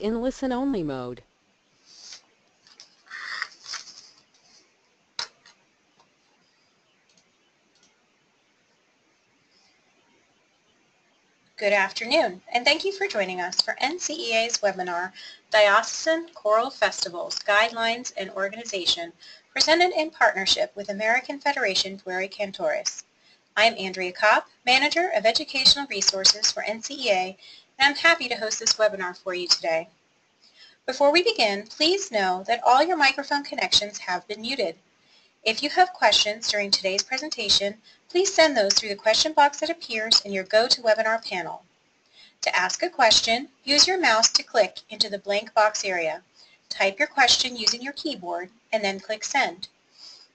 in listen-only mode. Good afternoon, and thank you for joining us for NCEA's webinar, Diocesan Choral Festivals, Guidelines and Organization, presented in partnership with American Federation Pueri Cantores. I am Andrea Kopp, Manager of Educational Resources for NCEA, and I'm happy to host this webinar for you today. Before we begin, please know that all your microphone connections have been muted. If you have questions during today's presentation, please send those through the question box that appears in your GoToWebinar panel. To ask a question, use your mouse to click into the blank box area. Type your question using your keyboard and then click Send.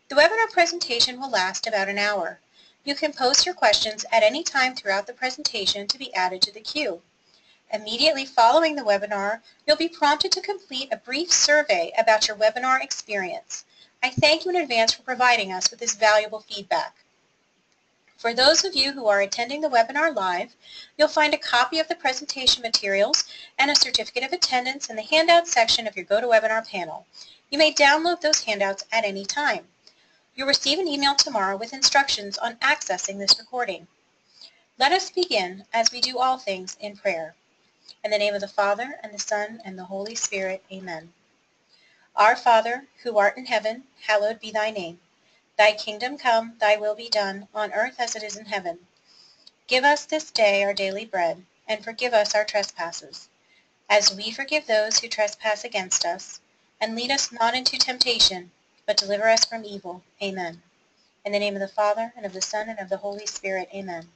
The webinar presentation will last about an hour. You can post your questions at any time throughout the presentation to be added to the queue. Immediately following the webinar, you'll be prompted to complete a brief survey about your webinar experience. I thank you in advance for providing us with this valuable feedback. For those of you who are attending the webinar live, you'll find a copy of the presentation materials and a certificate of attendance in the handout section of your GoToWebinar panel. You may download those handouts at any time. You'll receive an email tomorrow with instructions on accessing this recording. Let us begin, as we do all things, in prayer. In the name of the Father, and the Son, and the Holy Spirit, amen. Our Father, who art in heaven, hallowed be thy name. Thy kingdom come, thy will be done, on earth as it is in heaven. Give us this day our daily bread, and forgive us our trespasses, as we forgive those who trespass against us. And lead us not into temptation, but deliver us from evil. Amen. In the name of the Father, and of the Son, and of the Holy Spirit. Amen.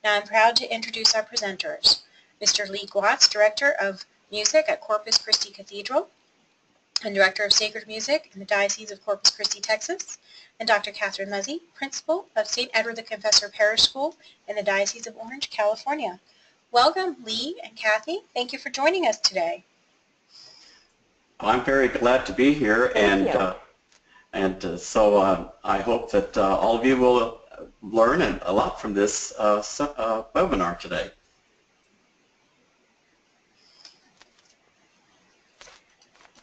Now I'm proud to introduce our presenters. Mr. Lee Gwozdz, Director of Music at Corpus Christi Cathedral, and Director of Sacred Music in the Diocese of Corpus Christi, Texas, and Dr. Catherine Muzzy, Principal of St. Edward the Confessor Parish School in the Diocese of Orange, California. Welcome, Lee and Kathy. Thank you for joining us today. I'm very glad to be here, so I hope that all of you will learn a lot from this webinar today.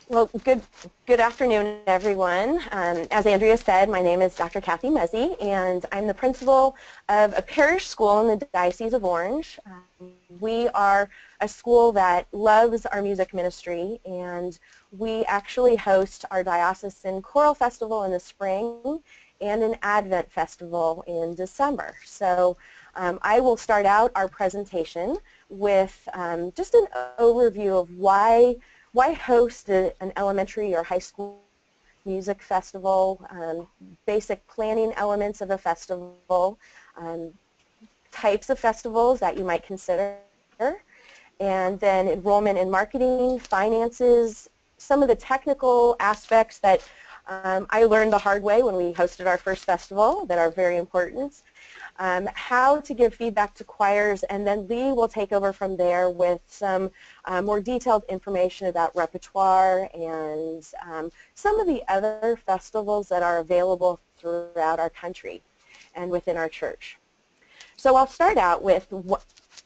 Well, good afternoon, everyone. As Andrea said, my name is Dr. Kathy Muzzy, and I'm the principal of a parish school in the Diocese of Orange. We are a school that loves our music ministry, and we actually host our Diocesan Choral Festival in the spring and an Advent Festival in December. So I will start out our presentation with just an overview of why host an elementary or high school music festival, basic planning elements of a festival, types of festivals that you might consider, and then enrollment and marketing, finances, some of the technical aspects that I learned the hard way when we hosted our first festival that are very important, how to give feedback to choirs, and then Lee will take over from there with some more detailed information about Repertoire and some of the other festivals that are available throughout our country and within our church. So I'll start out with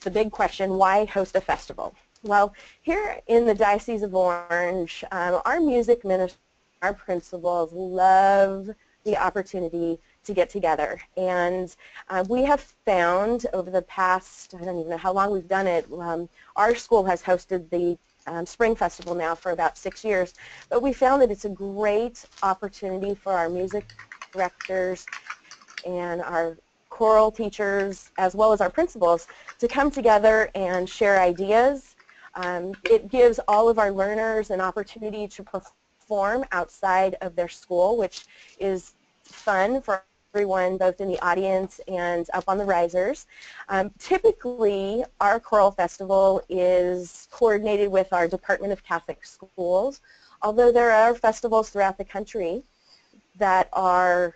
the big question, why host a festival? Well, here in the Diocese of Orange, our music ministers, our principals love the opportunity to get together, and we have found over the past, I don't even know how long we've done it, our school has hosted the Spring Festival now for about 6 years, but we found that it's a great opportunity for our music directors and our choral teachers as well as our principals to come together and share ideas. It gives all of our learners an opportunity to perform outside of their school, which is fun for everyone, both in the audience and up on the risers. Typically, our choral festival is coordinated with our Department of Catholic Schools, although there are festivals throughout the country that are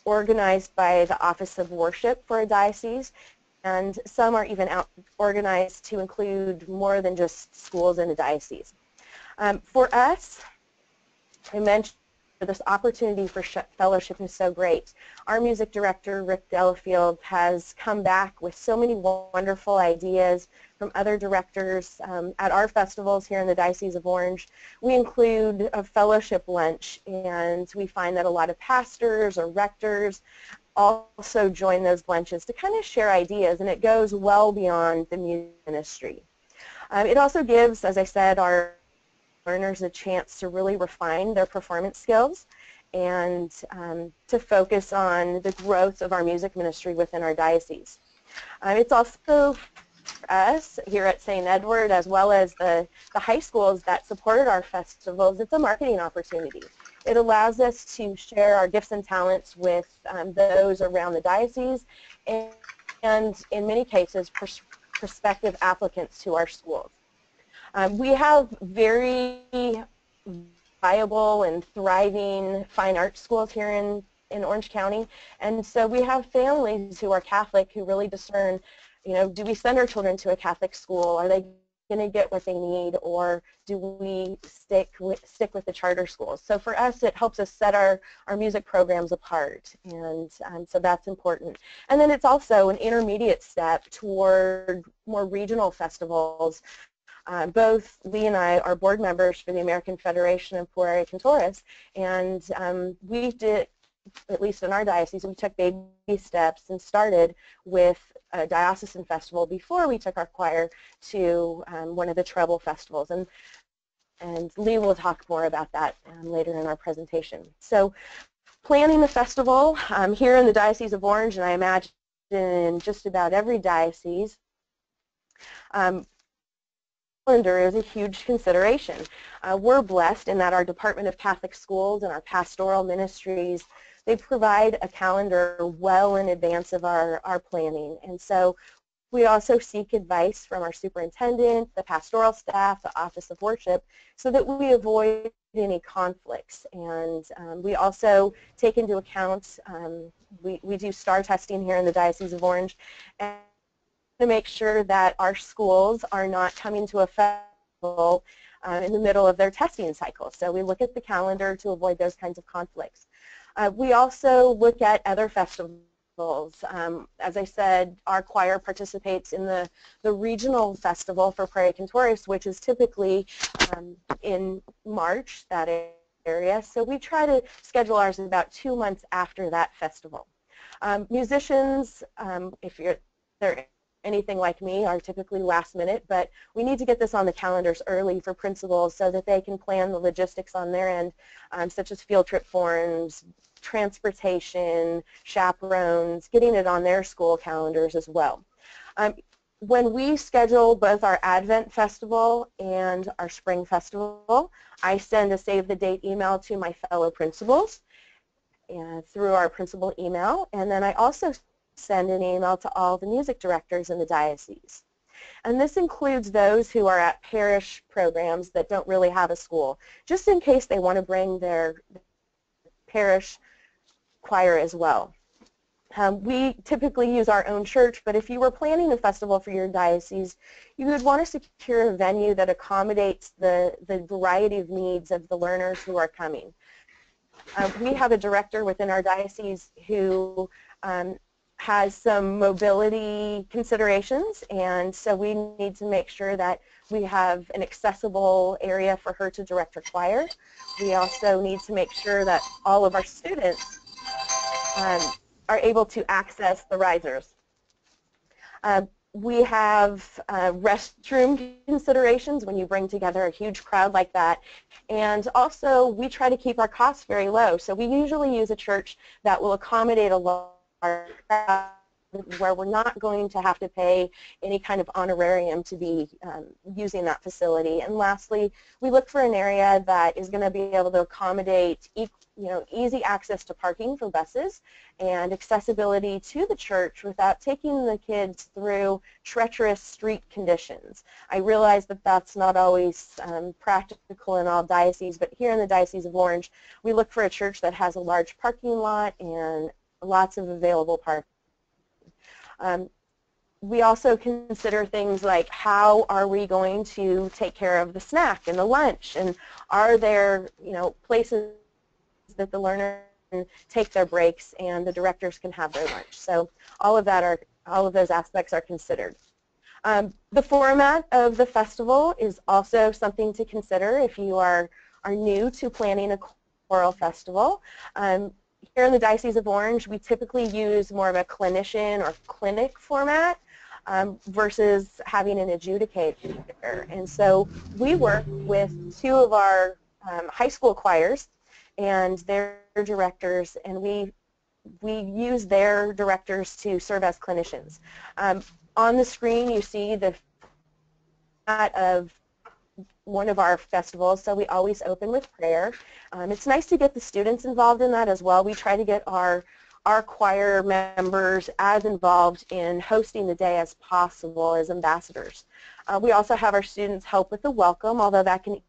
organized by the Office of Worship for a diocese, and some are even organized to include more than just schools in a diocese. For us, I mentioned this opportunity for fellowship is so great. Our music director, Rick Delafield, has come back with so many wonderful ideas from other directors at our festivals here in the Diocese of Orange. We include a fellowship lunch, and we find that a lot of pastors or rectors also join those lunches to kind of share ideas, and it goes well beyond the music ministry. It also gives, as I said, our learners a chance to really refine their performance skills and to focus on the growth of our music ministry within our diocese. It's also for us here at St. Edward, as well as the high schools that supported our festivals, it's a marketing opportunity. It allows us to share our gifts and talents with those around the diocese and in many cases, prospective applicants to our schools. We have very viable and thriving fine arts schools here in Orange County, and so we have families who are Catholic who really discern, you know, do we send our children to a Catholic school? Are they going to get what they need, or do we stick with the charter schools? So for us, it helps us set our music programs apart, and so that's important. And then it's also an intermediate step toward more regional festivals. Both Lee and I are board members for the American Federation of Pueri Cantores, and we did, at least in our diocese, we took baby steps and started with a diocesan festival before we took our choir to one of the treble festivals, and Lee will talk more about that later in our presentation. So planning the festival here in the Diocese of Orange, and I imagine in just about every diocese, calendar is a huge consideration. We're blessed in that our Department of Catholic Schools and our pastoral ministries, they provide a calendar well in advance of our planning. And so we also seek advice from our superintendent, the pastoral staff, the Office of Worship, so that we avoid any conflicts. And we also take into account, we do STAR testing here in the Diocese of Orange, and to make sure that our schools are not coming to a festival in the middle of their testing cycle. So we look at the calendar to avoid those kinds of conflicts. We also look at other festivals. As I said, our choir participates in the regional festival for Pueri Cantores, which is typically in March, that area. So we try to schedule ours about 2 months after that festival. Musicians, if they're anything like me, are typically last minute, but we need to get this on the calendars early for principals so that they can plan the logistics on their end, such as field trip forms, transportation, chaperones, getting it on their school calendars as well. When we schedule both our Advent Festival and our Spring Festival, I send a save the date email to my fellow principals through our principal email, and then I also send an email to all the music directors in the diocese. And this includes those who are at parish programs that don't really have a school, just in case they want to bring their parish choir as well. We typically use our own church, but if you were planning a festival for your diocese, you would want to secure a venue that accommodates the variety of needs of the learners who are coming. We have a director within our diocese who has some mobility considerations, and so we need to make sure that we have an accessible area for her to direct her choir. We also need to make sure that all of our students are able to access the risers. We have restroom considerations when you bring together a huge crowd like that, and also we try to keep our costs very low. So we usually use a church that will accommodate a large crowd, where we're not going to have to pay any kind of honorarium to be using that facility. And lastly, we look for an area that is going to be able to accommodate easy access to parking for buses and accessibility to the church without taking the kids through treacherous street conditions. I realize that that's not always practical in all dioceses, but here in the Diocese of Orange, we look for a church that has a large parking lot and lots of available parking. We also consider things like, how are we going to take care of the snack and the lunch, and are there places that the learners can take their breaks and the directors can have their lunch. So all of those aspects are considered. The format of the festival is also something to consider if you are new to planning a choral festival. Here in the Diocese of Orange, we typically use more of a clinician or clinic format versus having an adjudicator. And so we work with two of our high school choirs and their directors, and we use their directors to serve as clinicians. On the screen you see the format of one of our festivals, so we always open with prayer. It's nice to get the students involved in that as well. We try to get our choir members as involved in hosting the day as possible as ambassadors. We also have our students help with the welcome, although that can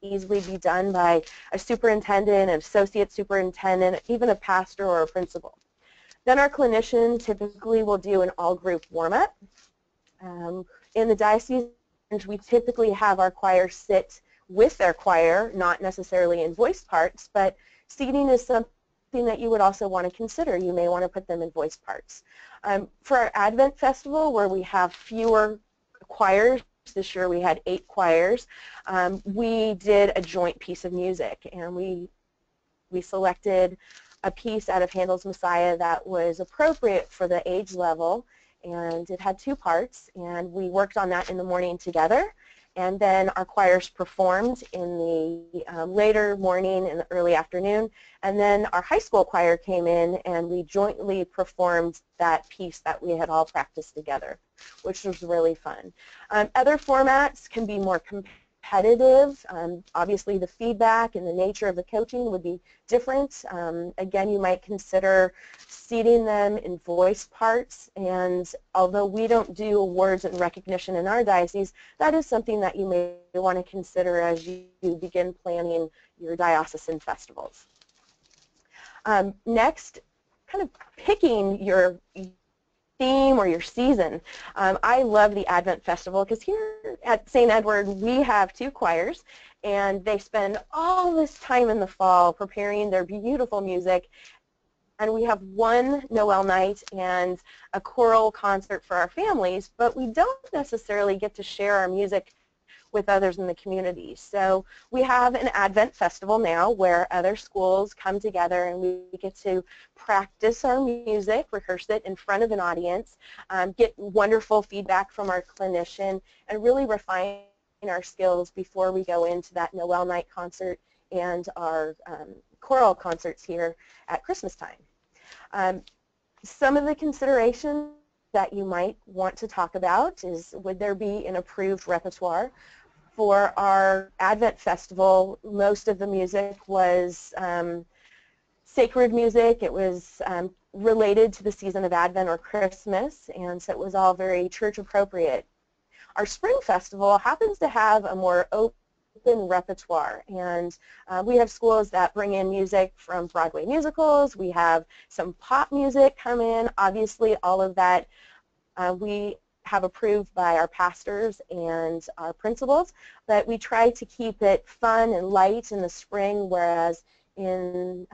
easily be done by a superintendent, an associate superintendent, even a pastor or a principal. Then our clinician typically will do an all-group warm-up. In the Diocese, we typically have our choir sit with their choir, not necessarily in voice parts, but seating is something that you would also want to consider. You may want to put them in voice parts. For our Advent Festival, where we have fewer choirs, this year we had 8 choirs, we did a joint piece of music, and we selected a piece out of Handel's Messiah that was appropriate for the age level, and it had 2 parts, and we worked on that in the morning together, and then our choirs performed in the later morning and the early afternoon, and then our high school choir came in and we jointly performed that piece that we had all practiced together, which was really fun. Other formats can be more competitive. Obviously the feedback and the nature of the coaching would be different. Again, you might consider seating them in voice parts, and although we don't do awards and recognition in our diocese, that is something that you may want to consider as you begin planning your diocesan festivals. Next, kind of picking your theme or your season. I love the Advent Festival because here at St. Edward we have 2 choirs, and they spend all this time in the fall preparing their beautiful music, and we have one Noel night and a choral concert for our families, but we don't necessarily get to share our music with others in the community. So we have an Advent Festival now where other schools come together and we get to practice our music, rehearse it in front of an audience, get wonderful feedback from our clinician, and really refine our skills before we go into that Noel night concert and our choral concerts here at Christmas time. Some of the considerations that you might want to talk about is, would there be an approved repertoire? For our Advent Festival, most of the music was sacred music. It was related to the season of Advent or Christmas, and so it was all very church appropriate. Our Spring Festival happens to have a more open repertoire, and we have schools that bring in music from Broadway musicals. We have some pop music come in. Obviously, all of that we have approved by our pastors and our principals, but we try to keep it fun and light in the spring, whereas in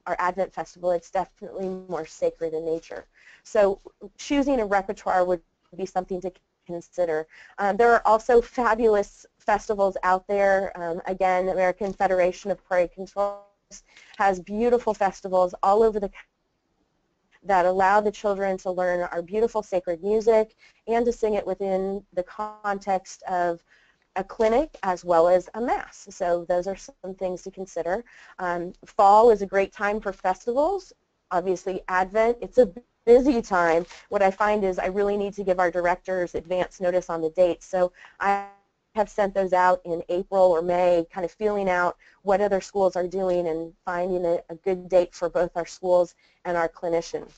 our Advent Festival it's definitely more sacred in nature. So choosing a repertoire would be something to consider. There are also fabulous festivals out there. Again, American Federation of Pueri Cantores has beautiful festivals all over the country that allow the children to learn our beautiful sacred music and to sing it within the context of a clinic as well as a mass. So those are some things to consider. Fall is a great time for festivals. Obviously Advent, it's a busy time. What I find is I really need to give our directors advance notice on the dates. So I have sent those out in April or May, kind of feeling out what other schools are doing and finding a good date for both our schools and our clinicians.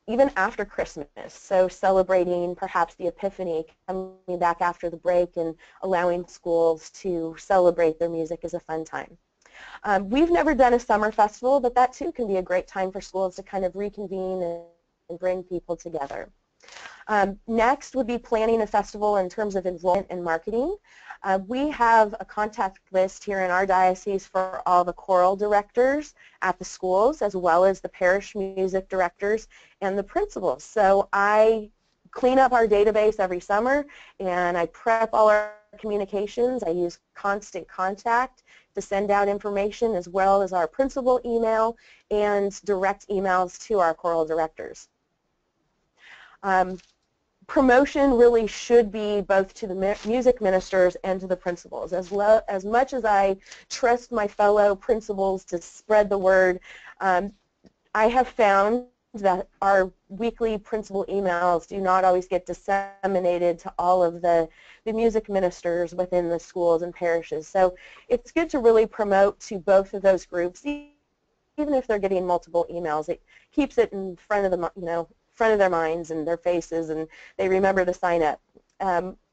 Even after Christmas, so celebrating perhaps the Epiphany, coming back after the break and allowing schools to celebrate their music is a fun time. We've never done a summer festival, but that too can be a great time for schools to kind of reconvene and bring people together. Next would be planning a festival in terms of enrollment and marketing. We have a contact list here in our diocese for all the choral directors at the schools, as well as the parish music directors and the principals. So I clean up our database every summer, and I prep all our communications. I use constant contact to send out information, as well as our principal email and direct emails to our choral directors. Promotion really should be both to the music ministers and to the principals. As much as I trust my fellow principals to spread the word, I have found that our weekly principal emails do not always get disseminated to all of the music ministers within the schools and parishes. So it's good to really promote to both of those groups, even if they're getting multiple emails. It keeps it in front of the, front of their minds and their faces, and they remember to sign up.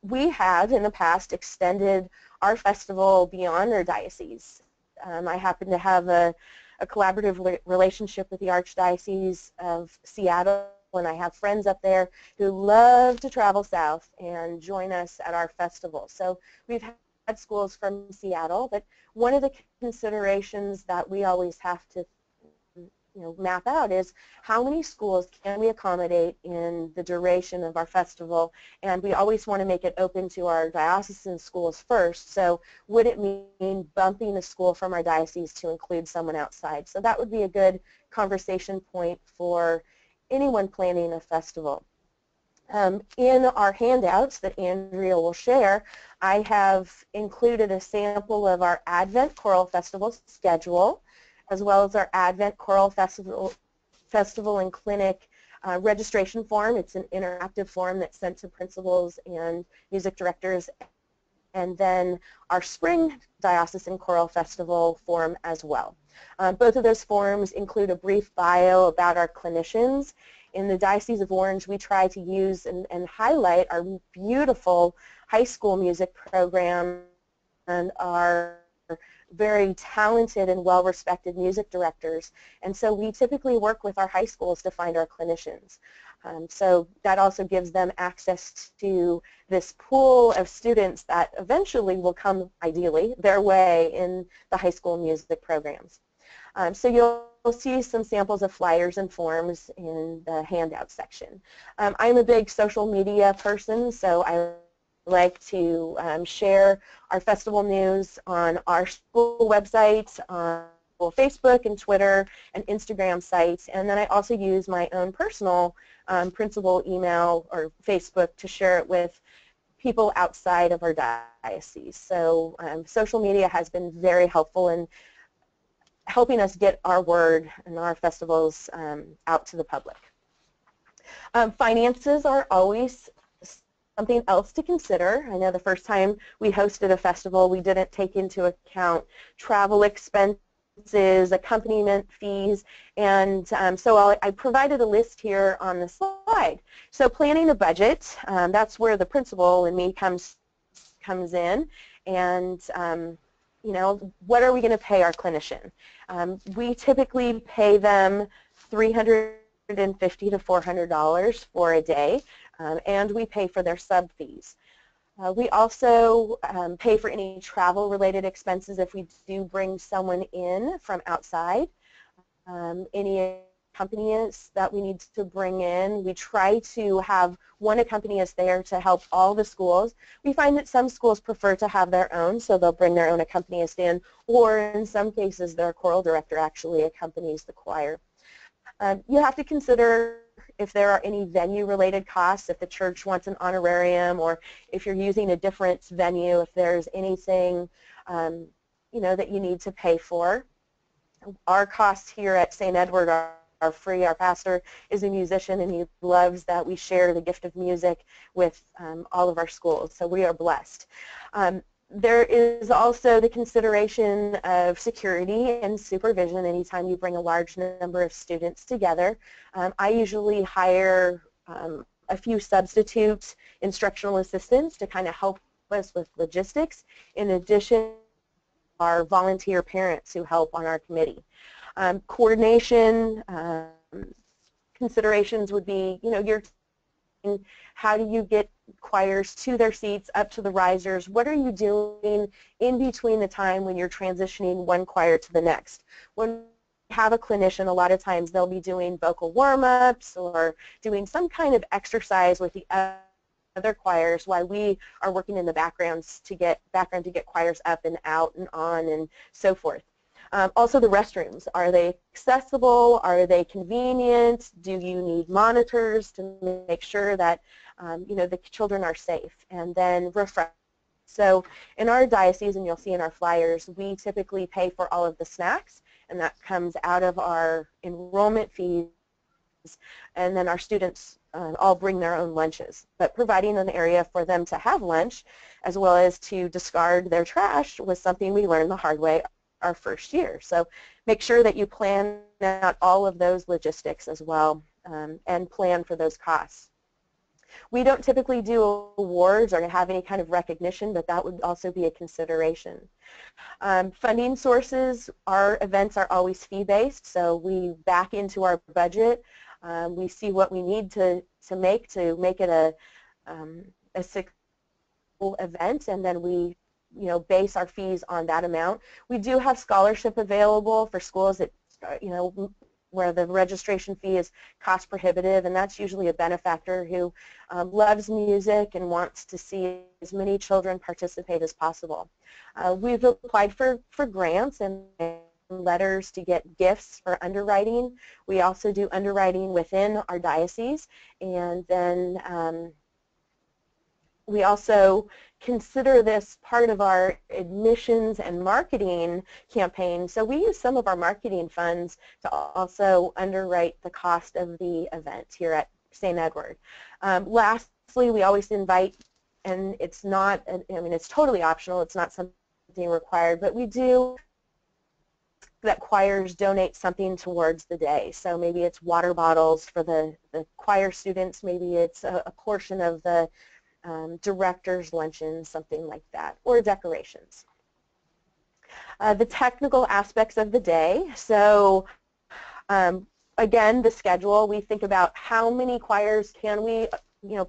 We have in the past extended our festival beyond our diocese. I happen to have a collaborative relationship with the Archdiocese of Seattle, and I have friends up there who love to travel south and join us at our festival. So we've had schools from Seattle, but one of the considerations that we always have to map out is how many schools can we accommodate in the duration of our festival, and we always want to make it open to our diocesan schools first. So would it mean bumping a school from our diocese to include someone outside? So that would be a good conversation point for anyone planning a festival. In our handouts that Andrea will share, I have included a sample of our Advent Choral Festival schedule, as well as our Advent Choral Festival and Clinic registration form. It's an interactive form that's sent to principals and music directors, and then our Spring Diocesan Choral Festival form as well. Both of those forms include a brief bio about our clinicians. In the Diocese of Orange, we try to use and highlight our beautiful high school music program and our very talented and well-respected music directors, and so we typically work with our high schools to find our clinicians. So that also gives them access to this pool of students that eventually will come, ideally, their way in the high school music programs. So you'll see some samples of flyers and forms in the handout section. I'm a big social media person, so I like to share our festival news on our school website, on Facebook and Twitter and Instagram sites, and then I also use my own personal principal email or Facebook to share it with people outside of our diocese. So social media has been very helpful in helping us get our word and our festivals out to the public. Finances are always something else to consider. I know the first time we hosted a festival, we didn't take into account travel expenses, accompaniment fees, and so I provided a list here on the slide. So planning a budget, that's where the principal and me comes in, and what are we going to pay our clinician? We typically pay them $350 to $400 for a day, and we pay for their sub fees. We also pay for any travel-related expenses if we do bring someone in from outside. Any accompanist that we need to bring in, we try to have one accompanist there to help all the schools. We find that some schools prefer to have their own, so they'll bring their own accompanist in, or in some cases their choral director actually accompanies the choir. You have to consider if there are any venue-related costs, if the church wants an honorarium, or if you're using a different venue, if there's anything that you need to pay for. Our costs here at St. Edward are free. Our pastor is a musician, and he loves that we share the gift of music with all of our schools, so we are blessed. There is also the consideration of security and supervision anytime you bring a large number of students together. I usually hire a few substitute instructional assistants to kind of help us with logistics, in addition to our volunteer parents who help on our committee. Coordination considerations would be, how do you get choirs to their seats, up to the risers? What are you doing in between the time when you're transitioning one choir to the next? When have a clinician, a lot of times they'll be doing vocal warm-ups or doing some kind of exercise with the other choirs while we are working in the background to get choirs up and out and on and so forth. Also the restrooms, are they accessible? Are they convenient? Do you need monitors to make sure that the children are safe? And then refresh. So in our diocese, and you'll see in our flyers, we typically pay for all of the snacks, and that comes out of our enrollment fees, and then our students all bring their own lunches. But providing an area for them to have lunch as well as to discard their trash was something we learned the hard way our first year. So make sure that you plan out all of those logistics as well, and plan for those costs. We don't typically do awards or have any kind of recognition, but that would also be a consideration. Funding sources, our events are always fee-based, so we back into our budget. We see what we need to make it a successful event, and then we base our fees on that amount. We do have scholarship available for schools that where the registration fee is cost prohibitive, and that's usually a benefactor who loves music and wants to see as many children participate as possible. We've applied for grants and letters to get gifts for underwriting. We also do underwriting within our diocese, and then we also consider this part of our admissions and marketing campaign. So we use some of our marketing funds to also underwrite the cost of the event here at St. Edward. Lastly, we always invite, and it's not, it's totally optional, it's not something required, but we do that choirs donate something towards the day. So maybe it's water bottles for the choir students, maybe it's a portion of the director's luncheon, something like that, or decorations. The technical aspects of the day. So again, the schedule, we think about how many choirs can we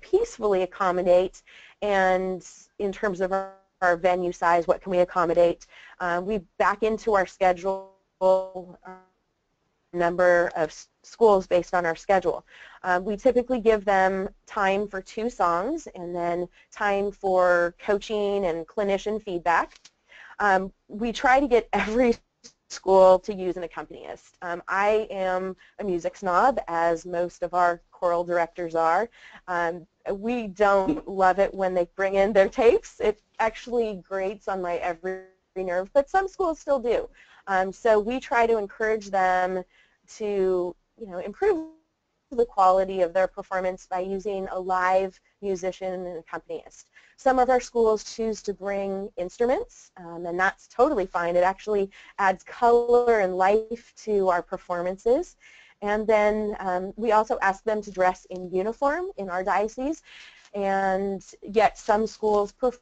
peacefully accommodate, and in terms of our venue size, what can we accommodate. We back into our schedule number of schools based on our schedule. We typically give them time for 2 songs and then time for coaching and clinician feedback. We try to get every school to use an accompanist. I am a music snob, as most of our choral directors are. We don't love it when they bring in their tapes. It actually grates on my every nerve, but some schools still do. So we try to encourage them to improve the quality of their performance by using a live musician and accompanist. Some of our schools choose to bring instruments, and that's totally fine. It actually adds color and life to our performances. And then we also ask them to dress in uniform in our diocese, and yet some schools prefer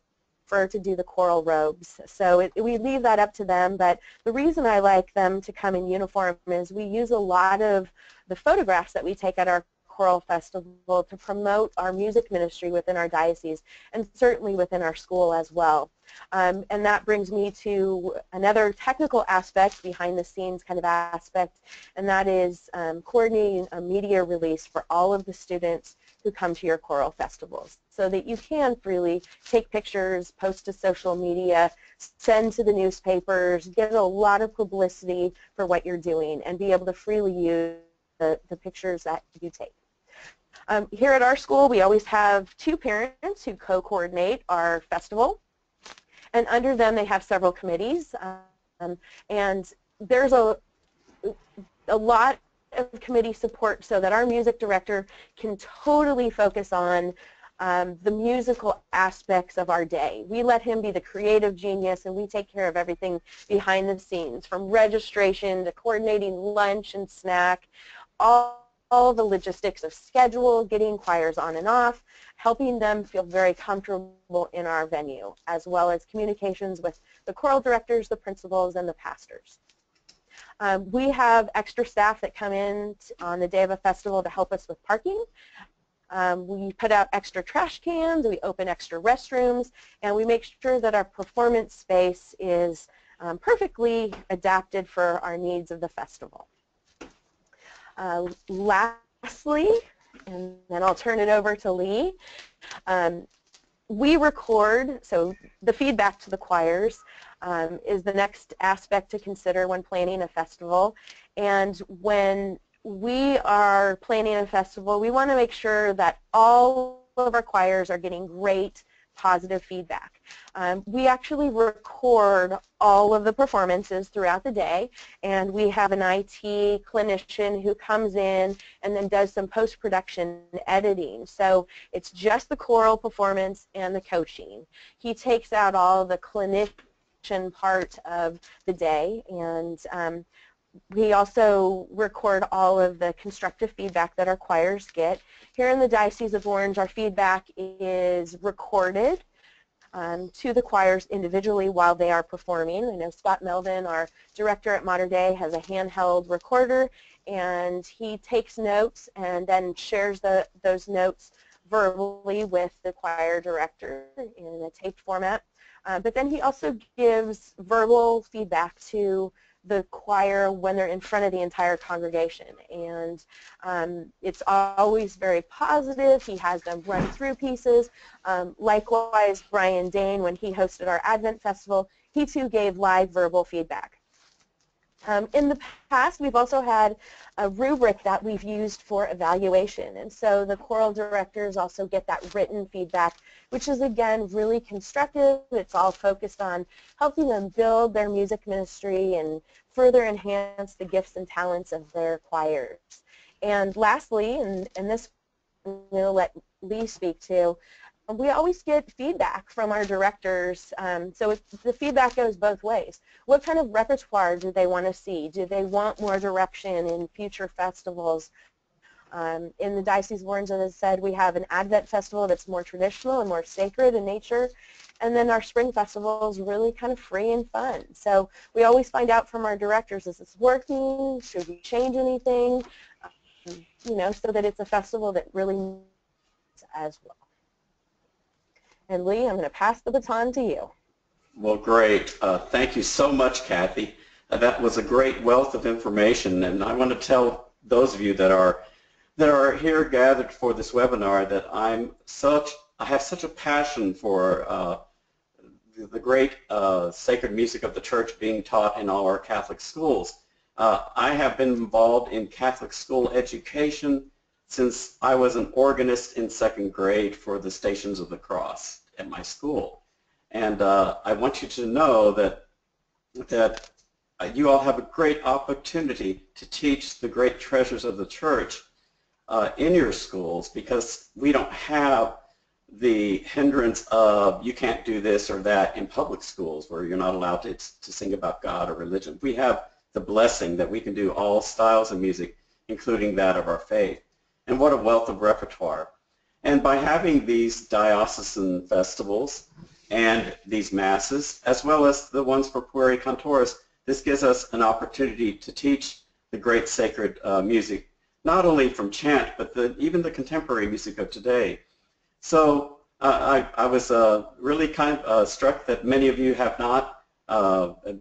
to do the choral robes. So we leave that up to them, but the reason I like them to come in uniform is we use a lot of the photographs that we take at our choral festival to promote our music ministry within our diocese, and certainly within our school as well. And that brings me to another technical aspect, behind the scenes kind of aspect, and that is coordinating a media release for all of the students who come to your choral festivals, so that you can freely take pictures, post to social media, send to the newspapers, get a lot of publicity for what you're doing, and be able to freely use the pictures that you take. Here at our school, we always have 2 parents who co-coordinate our festival, and under them they have several committees, and there's a lot of committee support so that our music director can totally focus on the musical aspects of our day. We let him be the creative genius, and we take care of everything behind the scenes, from registration to coordinating lunch and snack, all the logistics of schedule, getting choirs on and off, helping them feel very comfortable in our venue, as well as communications with the choral directors, the principals, and the pastors. We have extra staff that come in on the day of a festival to help us with parking. We put out extra trash cans, we open extra restrooms, and we make sure that our performance space is perfectly adapted for our needs of the festival. Lastly, and then I'll turn it over to Lee, we record, so the feedback to the choirs is the next aspect to consider when planning a festival. And when we are planning a festival, we want to make sure that all of our choirs are getting great positive feedback. We actually record all of the performances throughout the day, and we have an IT clinician who comes in and then does some post-production editing. So it's just the choral performance and the coaching. He takes out all the clinician part of the day, and we also record all of the constructive feedback that our choirs get. Here in the Diocese of Orange, our feedback is recorded to the choirs individually while they are performing. I know Scott Melvin, our director at Mater Dei, has a handheld recorder, and he takes notes and then shares those notes verbally with the choir director in a taped format. But then he also gives verbal feedback to the choir when they're in front of the entire congregation, and it's always very positive. He has them run through pieces. Likewise, Brian Dane, when he hosted our Advent Festival, he too gave live verbal feedback. In the past, we've also had a rubric that we've used for evaluation, and so the choral directors also get that written feedback, which is, again, really constructive. It's all focused on helping them build their music ministry and further enhance the gifts and talents of their choirs. And lastly, and this I'm going to let Lee speak to, we always get feedback from our directors, so the feedback goes both ways. What kind of repertoire do they want to see? Do they want more direction in future festivals? In the Diocese of Orange, as I said, we have an Advent festival that's more traditional and more sacred in nature, and then our spring festival is really kind of free and fun. So we always find out from our directors, is this working? Should we change anything? You know, so that it's a festival that really needs as well. And Lee, I'm going to pass the baton to you. Well, great. Thank you so much, Kathy. That was a great wealth of information, and I want to tell those of you that are here gathered for this webinar that I have such a passion for the great sacred music of the Church being taught in all our Catholic schools. I have been involved in Catholic school education since I was an organist in 2nd grade for the Stations of the Cross at my school. And I want you to know that you all have a great opportunity to teach the great treasures of the Church in your schools, because we don't have the hindrance of you can't do this or that in public schools where you're not allowed to sing about God or religion. We have the blessing that we can do all styles of music, including that of our faith. And what a wealth of repertoire. And by having these diocesan festivals and these masses, as well as the ones for Pueri Cantores, this gives us an opportunity to teach the great sacred music, not only from chant, but even the contemporary music of today. So I was really kind of struck that many of you have not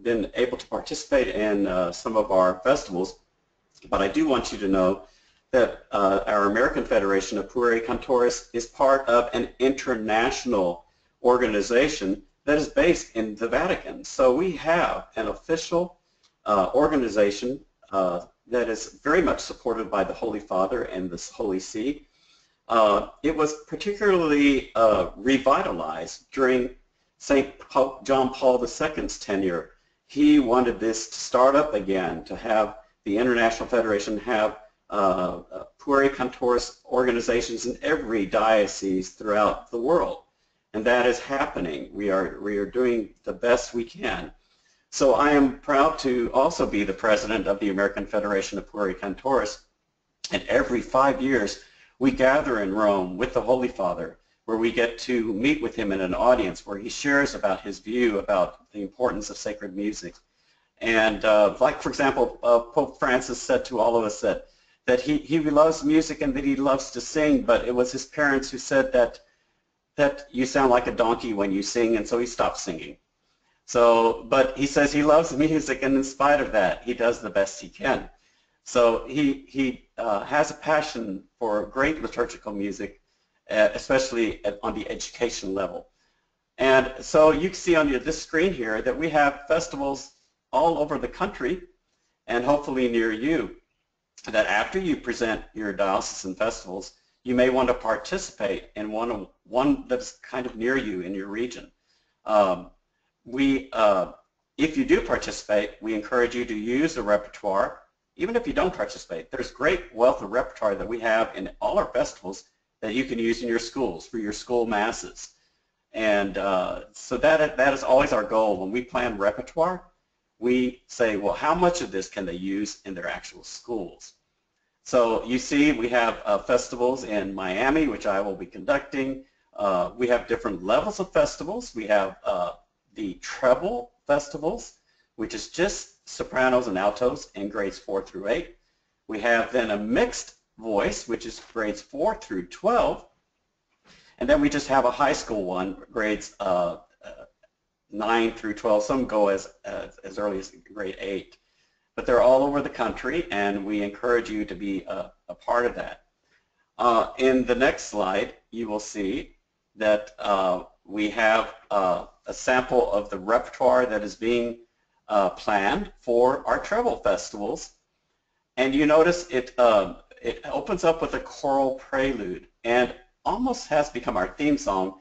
been able to participate in some of our festivals, but I do want you to know that our American Federation of Pueri Cantores is part of an international organization that is based in the Vatican. So we have an official organization that is very much supported by the Holy Father and the Holy See. It was particularly revitalized during St. John Paul II's tenure. He wanted this to start up again, to have the International Federation have Pueri Cantores organizations in every diocese throughout the world, and that is happening. We are doing the best we can. So I am proud to also be the president of the American Federation of Pueri Cantores, and every 5 years we gather in Rome with the Holy Father, where we get to meet with him in an audience where he shares about his view about the importance of sacred music. And like, for example, Pope Francis said to all of us that he loves music and that he loves to sing, but it was his parents who said that you sound like a donkey when you sing, and so he stopped singing. So, but he says he loves music, and in spite of that, he does the best he can. So he has a passion for great liturgical music, especially on the education level. And so you can see on this screen here that we have festivals all over the country, and hopefully near you, that after you present your diocesan festivals, you may want to participate in one that's kind of near you in your region. If you do participate, we encourage you to use the repertoire. Even if you don't participate, there's great wealth of repertoire that we have in all our festivals that you can use in your schools for your school masses. And so that is always our goal. When we plan repertoire, we say, well, how much of this can they use in their actual schools? So you see we have festivals in Miami, which I will be conducting. We have different levels of festivals. We have the treble festivals, which is just sopranos and altos in grades 4 through 8. We have then a mixed voice, which is grades 4 through 12. And then we just have a high school one, grades 9 through 12. Some go as early as grade 8. But they're all over the country, and we encourage you to be a part of that. In the next slide, you will see that we have a sample of the repertoire that is being planned for our treble festivals. And you notice it opens up with a choral prelude and almost has become our theme song.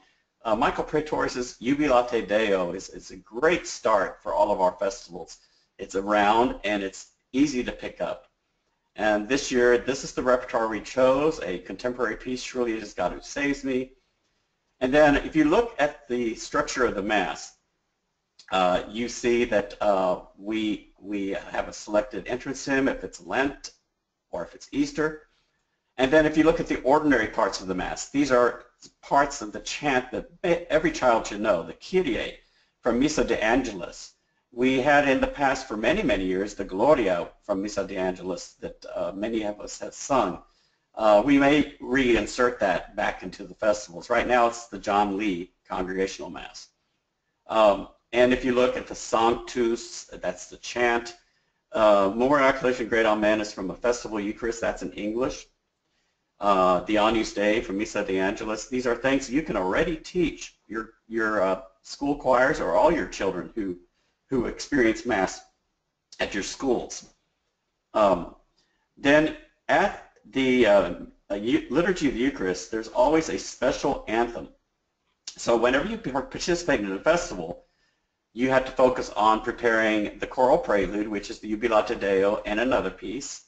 Michael Praetoris' Jubilate Deo is a great start for all of our festivals. It's around and it's easy to pick up. And this year, this is the repertoire we chose, a contemporary piece, Surely It Is God Who Saves Me. And then if you look at the structure of the Mass, you see that we have a selected entrance hymn if it's Lent or if it's Easter. And then if you look at the ordinary parts of the Mass, these are parts of the chant that every child should know, the Kyrie from Missa de Angelis. We had in the past for many, many years the Gloria from Missa de Angelis that many of us have sung. We may reinsert that back into the festivals. Right now it's the John Lee Congregational Mass. And if you look at the Sanctus, that's the chant. More Accolation Great Amen is from a Festival Eucharist, that's in English. The Agnus Dei from Missa de Angelis. These are things you can already teach your school choirs or all your children who experience Mass at your schools. Then at the Liturgy of the Eucharist, there's always a special anthem. So whenever you participate in a festival, you have to focus on preparing the choral prelude, which is the Jubilate Deo, and another piece.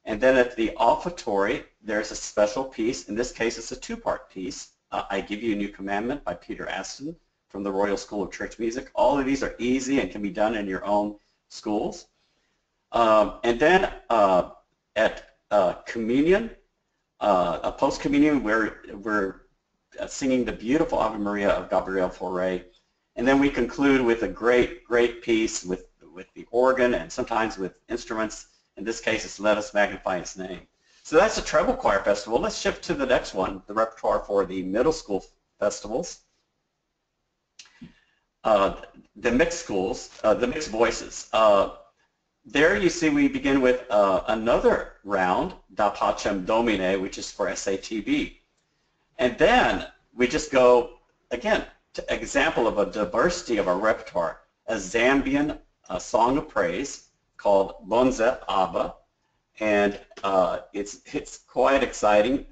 And then at the offertory, there's a special piece. In this case, it's a two-part piece. I Give You a New Commandment by Peter Aston from the Royal School of Church Music. All of these are easy and can be done in your own schools. And then at communion, a post-communion, we're singing the beautiful Ave Maria of Gabriel Fauré. And then we conclude with a great, great piece with the organ and sometimes with instruments. In this case, it's Let Us Magnify His Name. So that's the Treble Choir Festival. Let's shift to the next one, the repertoire for the middle school festivals. The mixed schools, the mixed voices. There you see we begin with another round, Da Pacem Domine, which is for SATB. And then we just go, again, to example of a diversity of our repertoire, a Zambian song of praise called Bonze Abba. And it's quite exciting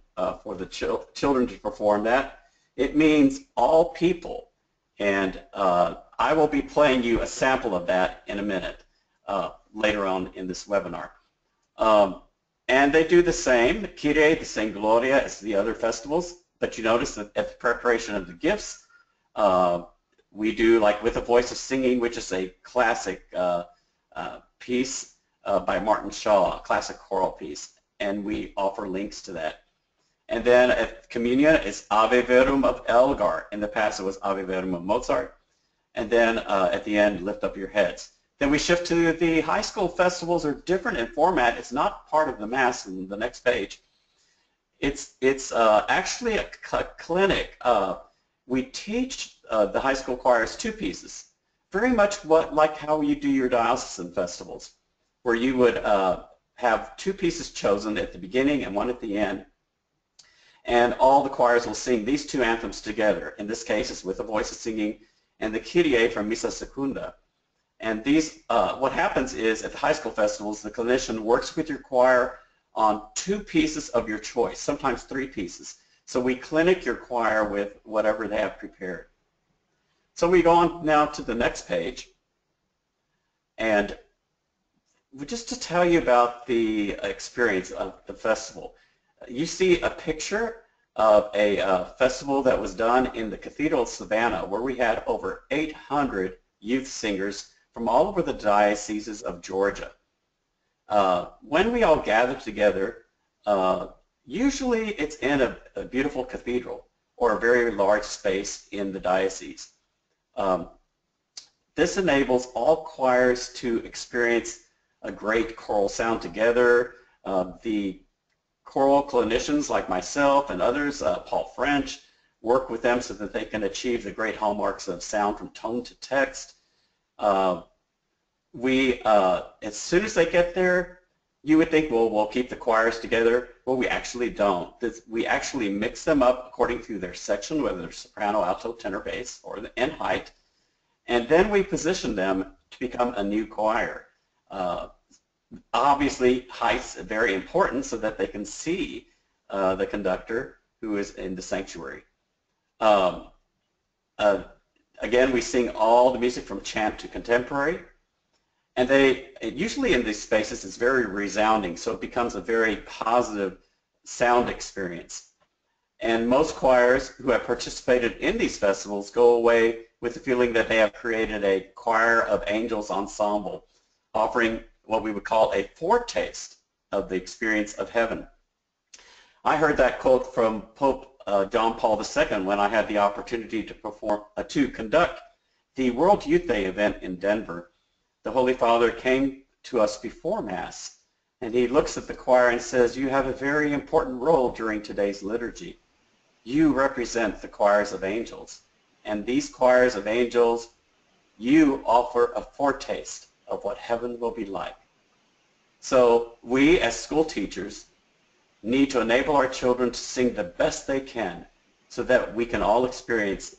for the children to perform that. It means all people. And I will be playing you a sample of that in a minute later on in this webinar. And they do the same, the Kyrie, the same Gloria as the other festivals, but you notice that at the preparation of the gifts, we do like With a Voice of Singing, which is a classic piece by Martin Shaw, a classic choral piece, and we offer links to that. And then at communion, it's Ave Verum of Elgar. In the past, it was Ave Verum of Mozart. And then at the end, Lift Up Your Heads. Then we shift to the high school festivals are different in format. It's not part of the Mass in the next page. It's actually a clinic. We teach the high school choirs two pieces. very much like how you do your diocesan festivals, where you would have two pieces chosen at the beginning and one at the end, and all the choirs will sing these two anthems together. In this case, it's with the voices singing and the Kyrie from Missa Secunda. And these, what happens is at the high school festivals, the clinician works with your choir on two pieces of your choice, sometimes three pieces. So we clinic your choir with whatever they have prepared. So we go on now to the next page. And just to tell you about the experience of the festival, you see a picture of a festival that was done in the Cathedral of Savannah, where we had over 800 youth singers from all over the dioceses of Georgia. When we all gather together, usually it's in a beautiful cathedral or a very large space in the diocese. This enables all choirs to experience a great choral sound together. The choral clinicians like myself and others, Paul French, work with them so that they can achieve the great hallmarks of sound from tone to text. As soon as they get there, you would think, well, we'll keep the choirs together. Well, we actually don't. We actually mix them up according to their section, whether they're soprano, alto, tenor, bass, or in height, and then we position them to become a new choir. Obviously, height's very important so that they can see the conductor who is in the sanctuary. Again, we sing all the music from chant to contemporary, and usually in these spaces it's very resounding, so it becomes a very positive sound experience. And most choirs who have participated in these festivals go away with the feeling that they have created a choir of angels ensemble, offering what we would call a foretaste of the experience of heaven. I heard that quote from Pope John Paul II when I had the opportunity to conduct the World Youth Day event in Denver. The Holy Father came to us before Mass, and he looks at the choir and says, "You have a very important role during today's liturgy. You represent the choirs of angels, and these choirs of angels, you offer a foretaste of what heaven will be like." So we as school teachers need to enable our children to sing the best they can so that we can all experience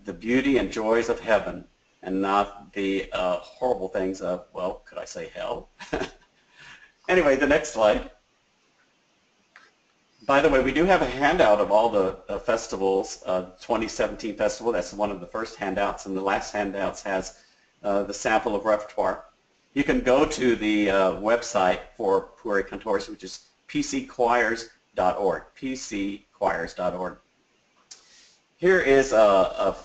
the beauty and joys of heaven and not the horrible things of, well, could I say hell? Anyway, the next slide. By the way, we do have a handout of all the festivals, 2017 festival. That's one of the first handouts, and the last handouts has the sample of repertoire. You can go to the website for Pueri Cantores, which is pcchoirs.org, pcchoirs.org. Here is a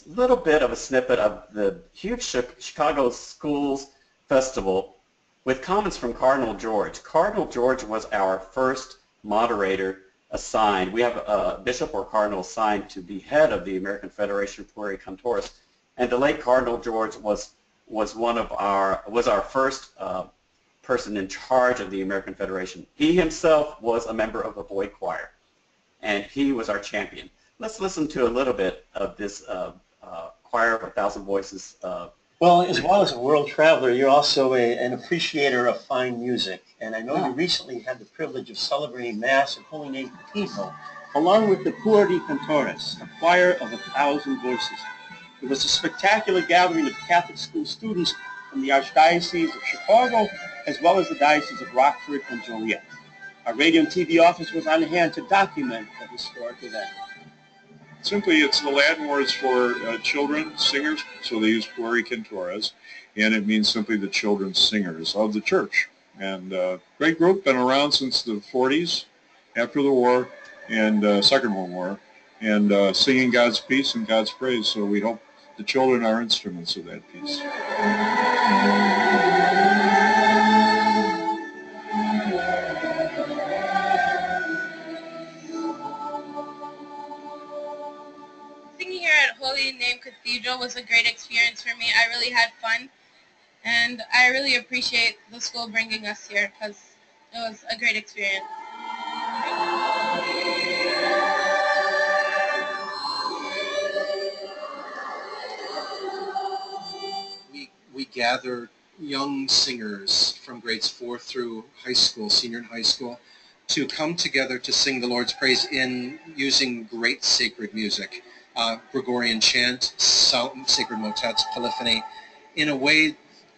little bit of a snippet of the huge Chicago Schools Festival with comments from Cardinal George. Cardinal George was our first moderator assigned. We have a bishop or cardinal assigned to be head of the American Federation of Pueri Cantores, and the late Cardinal George was our first person in charge of the American Federation. He himself was a member of the boy choir, and he was our champion. Let's listen to a little bit of this choir of 1,000 voices. Well, as well as a world traveler, you're also an appreciator of fine music. And I know you recently had the privilege of celebrating Mass at Holy Name Cathedral, along with the Pueri Cantores, a choir of 1,000 voices. It was a spectacular gathering of Catholic school students from the Archdiocese of Chicago, as well as the Diocese of Rockford and Joliet. Our radio and TV office was on hand to document the historic event. Simply, it's the Latin words for children, singers, so they use Pueri Cantores, and it means simply the children's singers of the church. And great group, been around since the 40s, after the war, and Second World War, and singing God's peace and God's praise, so we hope the children are instruments of that peace. Singing here at Holy Name Cathedral was a great experience for me. I really had fun, and I really appreciate the school bringing us here because it was a great experience. we gather young singers from grades 4 through high school, senior in high school, to come together to sing the Lord's Praise in using great sacred music, Gregorian chant, sacred motets, polyphony, in a way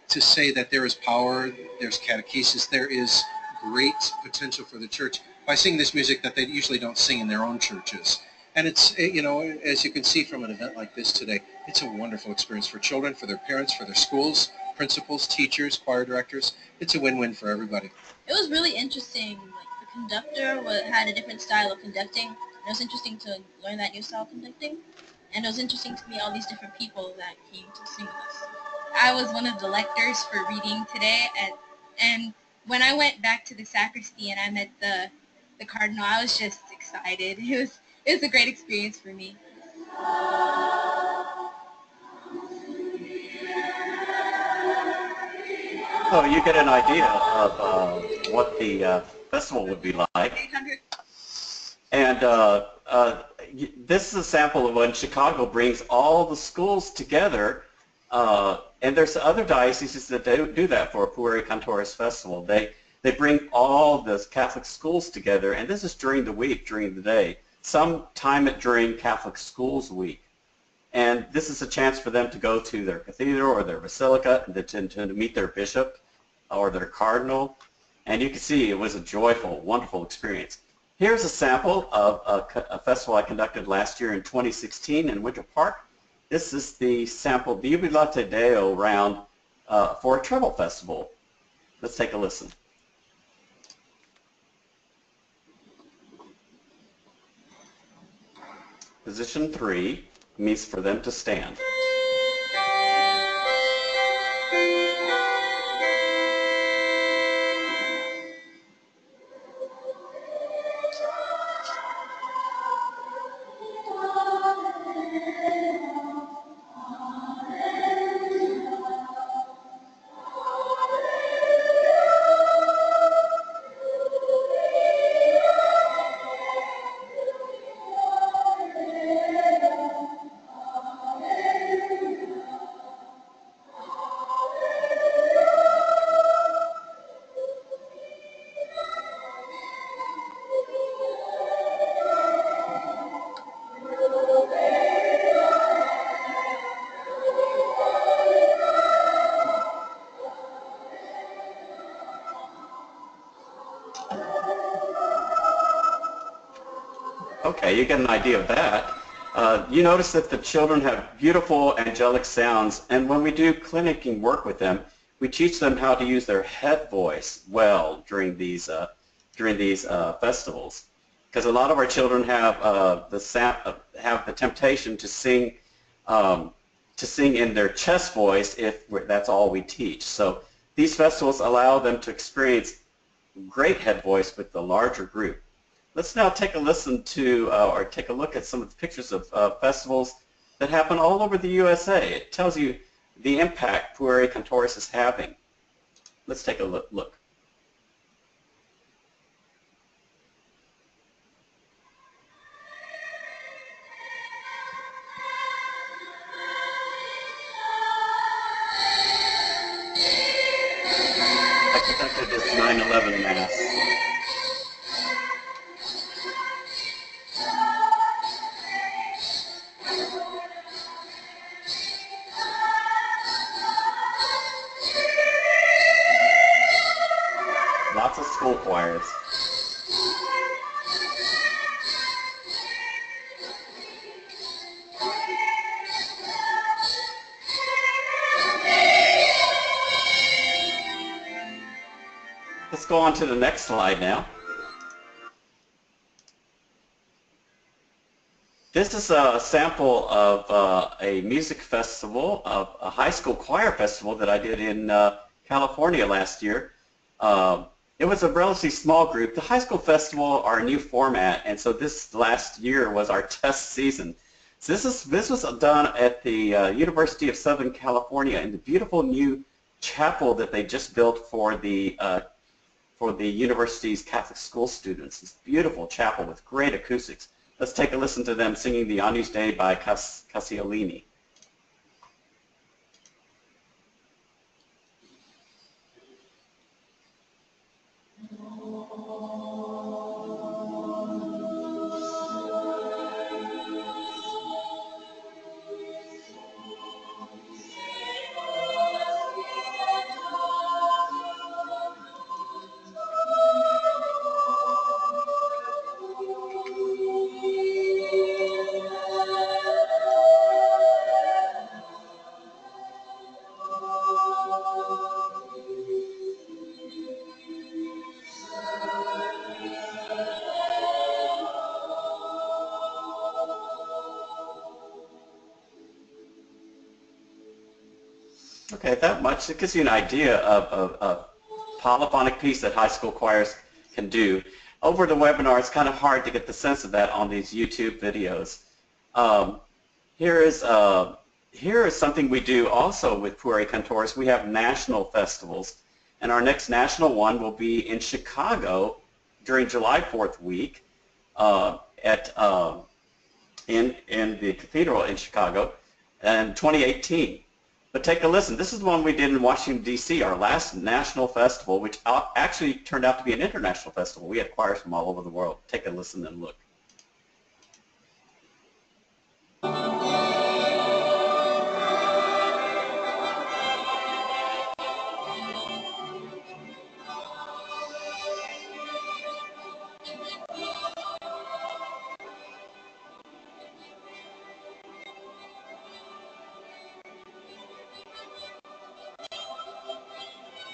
to say that there is power, there's catechesis, there is great potential for the church by singing this music that they usually don't sing in their own churches. And it's, you know, as you can see from an event like this today, it's a wonderful experience for children, for their parents, for their schools, principals, teachers, choir directors. It's a win-win for everybody. It was really interesting. Like, the conductor had a different style of conducting. It was interesting to learn that new style of conducting. And it was interesting to meet all these different people that came to sing with us. I was one of the lectors for reading today, and when I went back to the sacristy and I met the Cardinal, I was just excited. It was a great experience for me. So you get an idea of what the festival would be like. And this is a sample of when Chicago brings all the schools together. And there's other dioceses that do that for a Pueri Cantores festival. They bring all the Catholic schools together, and this is during the week, during the day. Some time it during Catholic Schools Week. And this is a chance for them to go to their cathedral or their basilica and to meet their bishop or their cardinal. And you can see it was a joyful, wonderful experience. Here's a sample of a festival I conducted last year in 2016 in Winter Park. This is the sample Jubilate Deo round for a treble festival. Let's take a listen. Position 3 means for them to stand. Okay, you get an idea of that. You notice that the children have beautiful angelic sounds, and when we do clinicking work with them, we teach them how to use their head voice well during these festivals. Because a lot of our children have the temptation to sing in their chest voice if that's all we teach. So these festivals allow them to experience great head voice with the larger group. Let's now take a listen to, or take a look at some of the pictures of festivals that happen all over the USA. It tells you the impact Pueri Cantores is having. Let's take a look. I conducted this 9/11 Mass. Lots of school choirs. Let's go on to the next slide now. This is a sample of a music festival, of a high school choir festival that I did in California last year. It was a relatively small group. The high school festival are a new format, and so this last year was our test season. So this was done at the University of Southern California in the beautiful new chapel that they just built for the university's Catholic school students. This beautiful chapel with great acoustics. Let's take a listen to them singing the Agnus Dei by Cassiolini. Okay, that much. It gives you an idea of a polyphonic piece that high school choirs can do. Over the webinar, it's kind of hard to get the sense of that on these YouTube videos. Here is something we do also with Pueri Cantores. We have national festivals, and our next national one will be in Chicago during July 4th week in the Cathedral in Chicago in 2018. But take a listen. This is the one we did in Washington, D.C., our last national festival, which actually turned out to be an international festival. We had choirs from all over the world. Take a listen and look.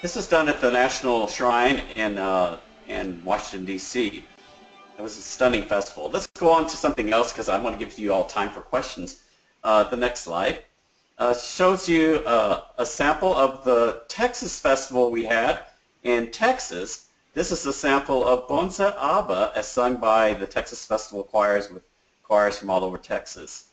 This is done at the National Shrine in Washington, D.C. It was a stunning festival. Let's go on to something else because I want to give you all time for questions. The next slide shows you a sample of the Texas festival we had in Texas. This is a sample of Bonza Abba as sung by the Texas Festival choirs with choirs from all over Texas.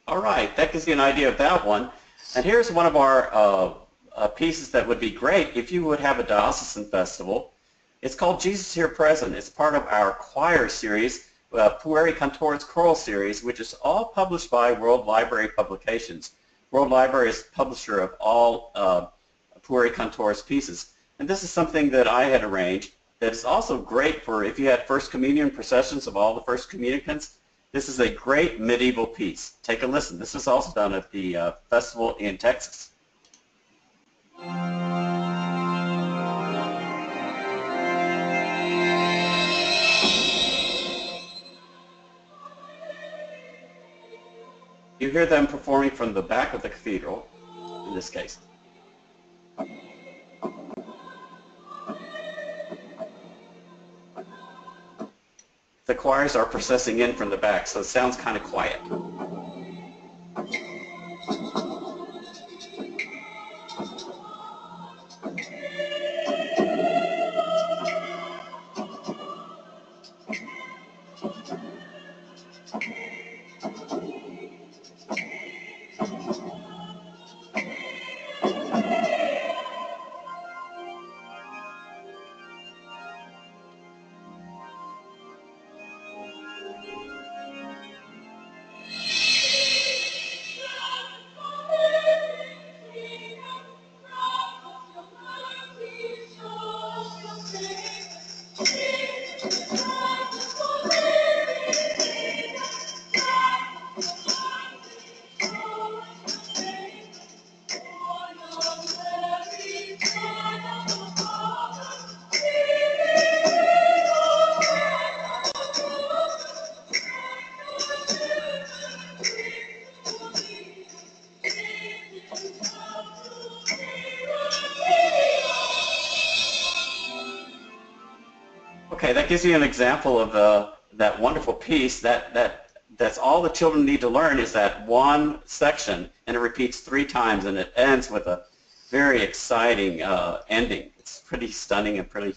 All right, that gives you an idea of that one. And here's one of our pieces that would be great if you would have a diocesan festival. It's called Jesus Here Present. It's part of our choir series, Pueri Cantores Choral Series, which is all published by World Library Publications. World Library is publisher of all Pueri Cantores pieces. And this is something that I had arranged that is also great for if you had First Communion processions of all the First Communicants. This is a great medieval piece. Take a listen. This is also done at the festival in Texas. You hear them performing from the back of the cathedral, in this case. The choirs are processing in from the back, so it sounds kind of quiet. Okay, that gives you an example of that wonderful piece. That's all the children need to learn is that one section, and it repeats 3 times, and it ends with a very exciting ending. It's pretty stunning and pretty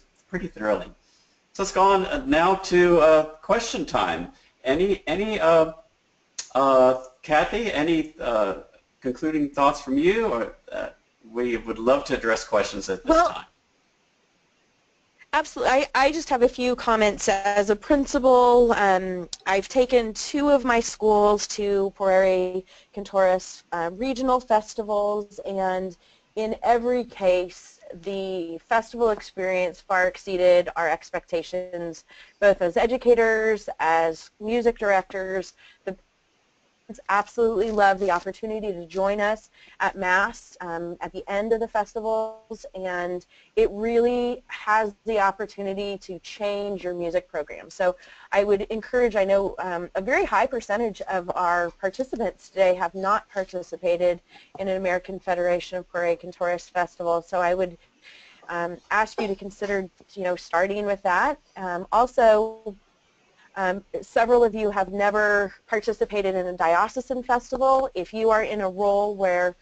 thrilling. So let's go on now to question time. Any Kathy, any concluding thoughts from you, or we would love to address questions at this time. Absolutely. I just have a few comments. As a principal, I've taken 2 of my schools to Pueri Cantores regional festivals, and in every case, the festival experience far exceeded our expectations, both as educators, as music directors. The absolutely love the opportunity to join us at Mass at the end of the festivals, and it really has the opportunity to change your music program. So I would encourage, I know a very high percentage of our participants today have not participated in an American Federation of Pueri Cantores Festival, so I would ask you to consider, starting with that. Also, several of you have never participated in a diocesan festival. If you are in a role where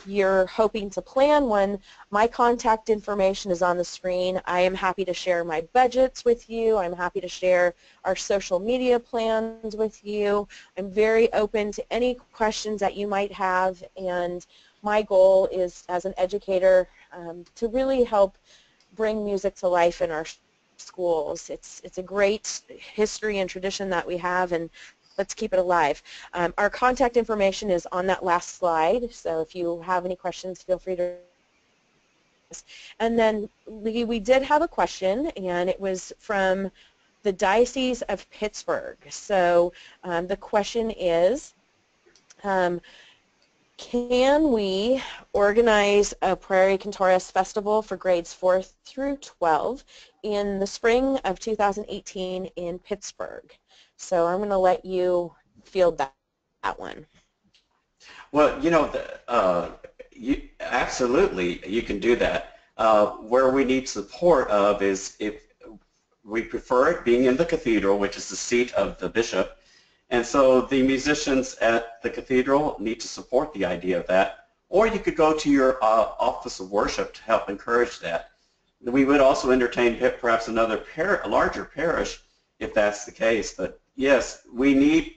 you're hoping to plan one, my contact information is on the screen. I am happy to share my budgets with you. I'm happy to share our social media plans with you. I'm very open to any questions that you might have, and my goal is, as an educator, to really help bring music to life in our schools. It's a great history and tradition that we have, and let's keep it alive. Our contact information is on that last slide, so if you have any questions, feel free to. And then we did have a question, and it was from the Diocese of Pittsburgh. So the question is, can we organize a Pueri Cantores Festival for grades 4 through 12 in the spring of 2018 in Pittsburgh? So I'm going to let you field that one. Well, absolutely you can do that. Where we need support of is, if we prefer it being in the Cathedral, which is the seat of the bishop, and so the musicians at the Cathedral need to support the idea of that, or you could go to your office of worship to help encourage that. We would also entertain perhaps another a larger parish if that's the case, but yes, we need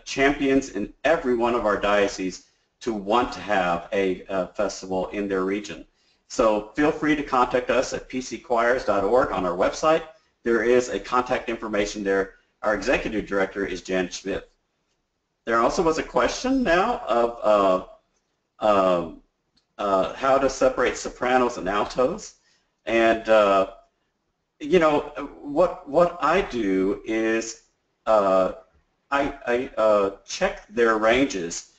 champions in every one of our dioceses to want to have a festival in their region. So feel free to contact us at pcchoirs.org on our website. There is a contact information there. Our executive director is Jan Schmidt. There also was a question now of how to separate sopranos and altos. And what I do is I check their ranges,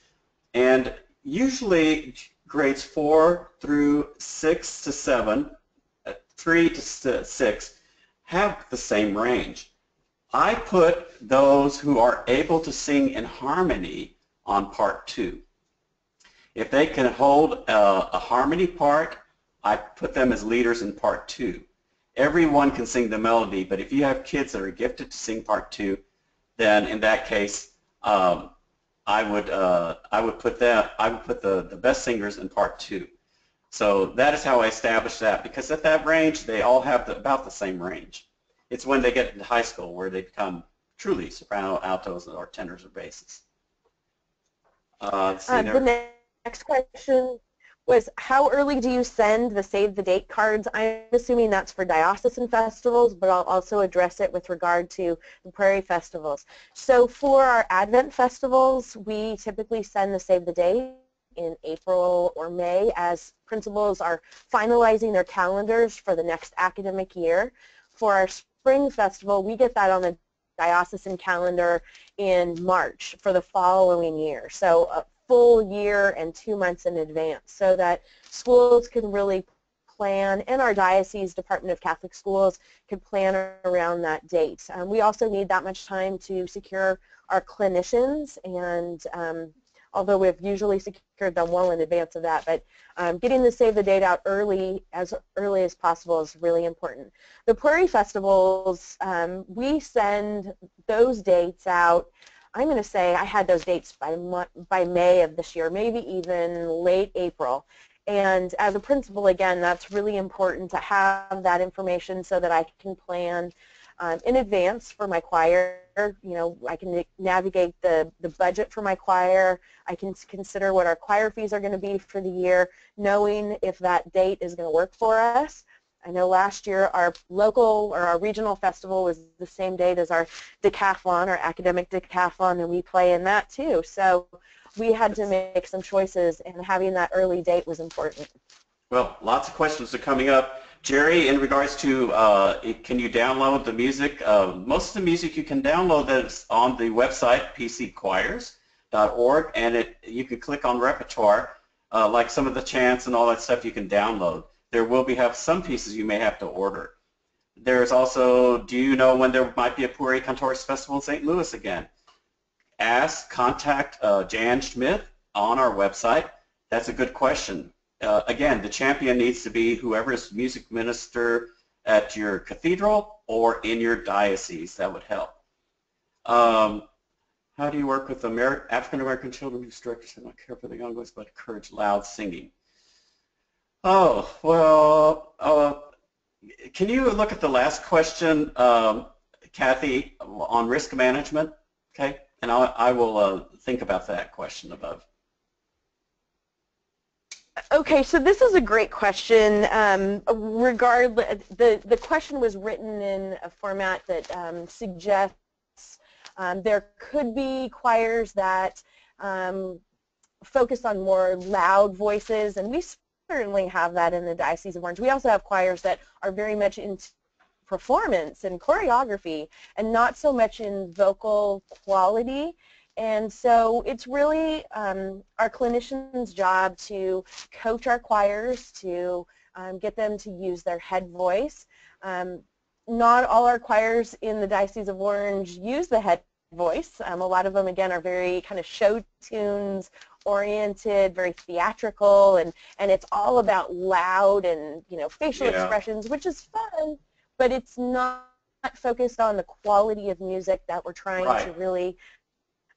and usually grades 4 through 6 to 7, 3 to 6 have the same range. I put those who are able to sing in harmony on part 2. If they can hold a harmony part, I put them as leaders in part 2. Everyone can sing the melody, but if you have kids that are gifted to sing part 2, then in that case, I would put the best singers in part 2. So that is how I established that, because at that range, they all have about the same range. It's when they get into high school where they become truly soprano, altos, or tenors or basses. The next question was, how early do you send the save the date cards? I'm assuming that's for diocesan festivals, but I'll also address it with regard to the Pueri festivals. So for our Advent festivals, we typically send the save the date in April or May, as principals are finalizing their calendars for the next academic year. For our Spring Festival, we get that on the diocesan calendar in March for the following year. So a full year and 2 months in advance, so that schools can really plan, and our diocese Department of Catholic Schools can plan around that date. We also need that much time to secure our clinicians, and although we've usually secured them well in advance of that, but getting the save the date out as early as possible is really important. The Pueri festivals, we send those dates out. I'm going to say I had those dates by May of this year, maybe even late April. And as a principal, again, that's really important to have that information so that I can plan in advance for my choir. I can navigate the budget for my choir. I can consider what our choir fees are going to be for the year, knowing if that date is going to work for us. I know last year our local or our regional festival was the same date as our decathlon, our academic decathlon, and we play in that too. So we had to make some choices, and having that early date was important. Well, lots of questions are coming up. Jerry, in regards to can you download the music? Most of the music you can download that's on the website, pcchoirs.org, and you can click on Repertoire, like some of the chants and all that stuff you can download. There will have some pieces you may have to order. There's also, do you know when there might be a Pueri Cantores Festival in St. Louis again? Contact Jan Schmidt on our website. That's a good question. Again, the champion needs to be whoever's music minister at your cathedral or in your diocese. That would help. How do you work with African-American children whose directors do not care for the young ones but encourage loud singing? Oh, well, can you look at the last question, Kathy, on risk management? Okay, and I will think about that question above. Okay, so this is a great question. Regardless, the question was written in a format that suggests there could be choirs that focus on more loud voices, and we certainly have that in the Diocese of Orange. We also have choirs that are very much into performance and choreography and not so much in vocal quality. And so it's really our clinicians' job to coach our choirs, to get them to use their head voice. Not all our choirs in the Diocese of Orange use the head voice. A lot of them, again, are very kind of show tunes oriented, very theatrical, and it's all about loud and, you know, facial expressions, which is fun, but it's not focused on the quality of music that we're trying to really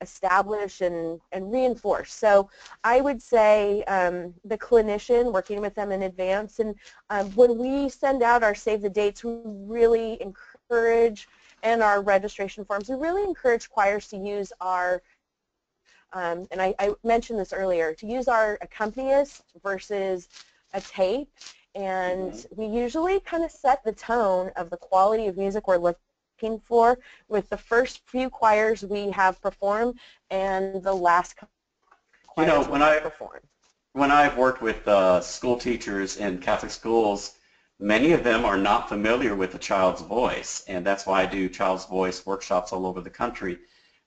establish and reinforce. So I would say the clinician, working with them in advance, and when we send out our save the dates, we really encourage, and our registration forms, we really encourage choirs to use our, and I mentioned this earlier, to use our accompanist versus a tape, and we usually kind of set the tone of the quality of music we're looking for with the first few choirs we have perform and the last choirs we have perform. When I've worked with school teachers in Catholic schools, many of them are not familiar with the child's voice, and that's why I do child's voice workshops all over the country.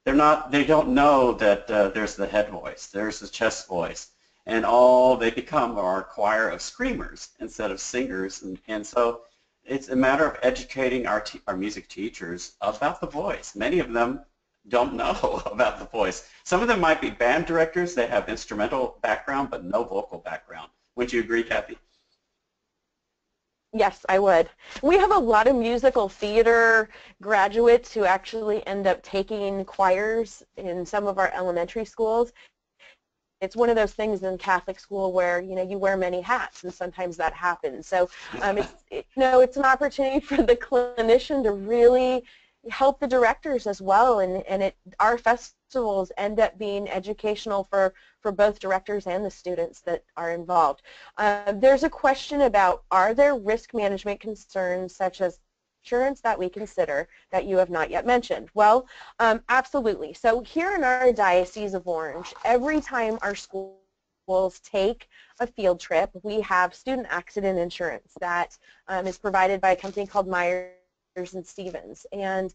They don't know that there's the head voice, there's the chest voice, and all they become are a choir of screamers instead of singers, and so it's a matter of educating our music teachers about the voice. Many of them don't know about the voice. Some of them might be band directors, they have instrumental background but no vocal background. Would you agree, Kathy? Yes, I would. We have a lot of musical theater graduates who actually end up taking choirs in some of our elementary schools. It's one of those things in Catholic school where, you know, you wear many hats, and sometimes that happens. So it's an opportunity for the clinician to really help the directors as well, and our festivals end up being educational for both directors and the students that are involved. There's a question about, are there risk management concerns such as insurance that we consider that you have not yet mentioned? Well, absolutely. So here in our Diocese of Orange, every time our schools take a field trip, we have student accident insurance that is provided by a company called Myers and Stevens, and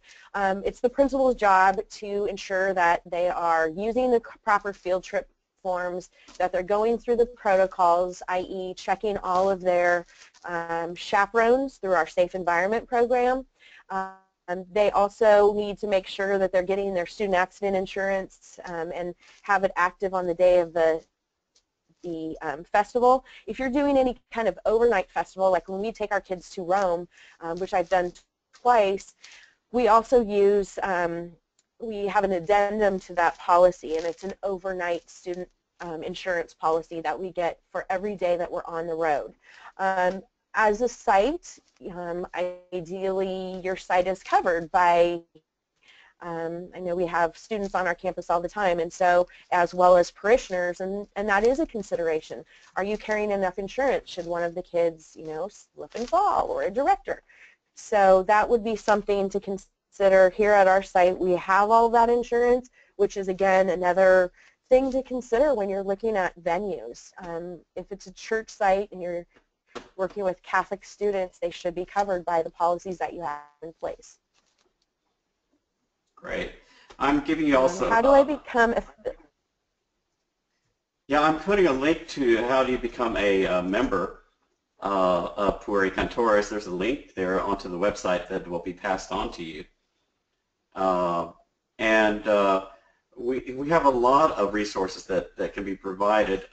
it's the principal's job to ensure that they are using the proper field trip forms, that they're going through the protocols, i.e. checking all of their chaperones through our Safe Environment program. They also need to make sure that they're getting their student accident insurance and have it active on the day of the festival. If you're doing any kind of overnight festival, like when we take our kids to Rome, which I've done twice, we also use, we have an addendum to that policy, and it's an overnight student insurance policy that we get for every day that we're on the road. As a site, ideally your site is covered by I know we have students on our campus all the time, and so as well as parishioners, and that is a consideration. Are you carrying enough insurance should one of the kids, you know, slip and fall, or a director? So that would be something to consider. Here at our site, we have all that insurance, which is, again, another thing to consider when you're looking at venues. If it's a church site and you're working with Catholic students, they should be covered by the policies that you have in place. Great. I'm giving you also... how do I become a... Yeah, I'm putting a link to how do you become a member of Pueri Cantores. There's a link there onto the website that will be passed on to you. We have a lot of resources that can be provided.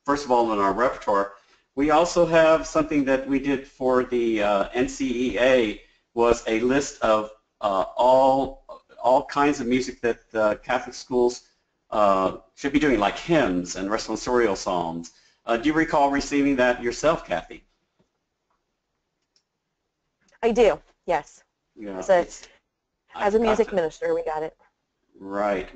First of all, in our repertoire, we also have something that we did for the NCEA, was a list of all kinds of music that Catholic schools should be doing, like hymns and responsorial psalms. Do you recall receiving that yourself, Kathy? I do, yes. Yeah, as a music minister, we got it. Right.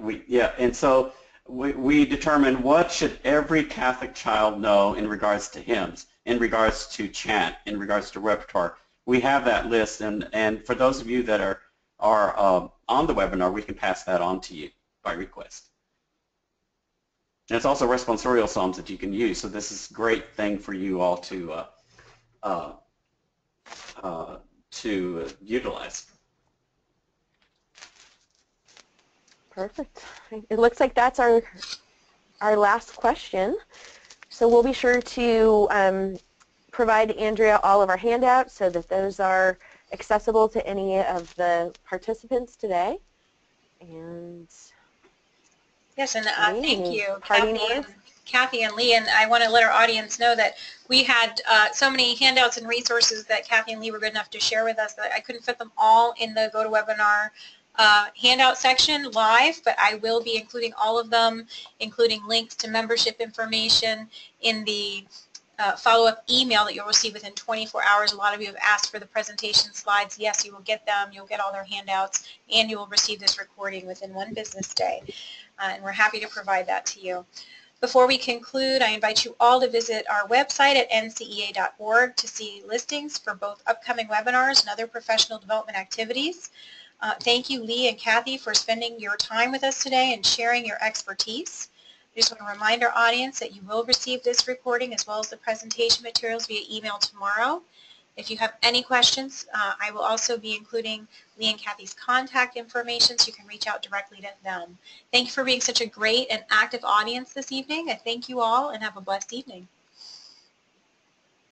And so we determined what should every Catholic child know in regards to hymns, in regards to chant, in regards to repertoire. We have that list, and for those of you that are on the webinar, we can pass that on to you by request. And it's also responsorial psalms that you can use, so this is a great thing for you all to utilize. Perfect. It looks like that's our last question. So we'll be sure to provide Andrea all of our handouts so that those are accessible to any of the participants today. And yes, and thank you, parting words? Kathy and Lee, and I want to let our audience know that we had so many handouts and resources that Kathy and Lee were good enough to share with us that I couldn't fit them all in the GoToWebinar handout section live, but I will be including all of them, including links to membership information in the follow-up email that you'll receive within 24 hours. A lot of you have asked for the presentation slides. Yes, you will get them. You'll get all their handouts, and you will receive this recording within 1 business day. And we're happy to provide that to you. Before we conclude, I invite you all to visit our website at ncea.org to see listings for both upcoming webinars and other professional development activities. Thank you, Lee and Kathy, for spending your time with us today and sharing your expertise. I just want to remind our audience that you will receive this recording as well as the presentation materials via email tomorrow. If you have any questions, I will also be including Lee and Kathy's contact information so you can reach out directly to them. Thank you for being such a great and active audience this evening. I thank you all and have a blessed evening.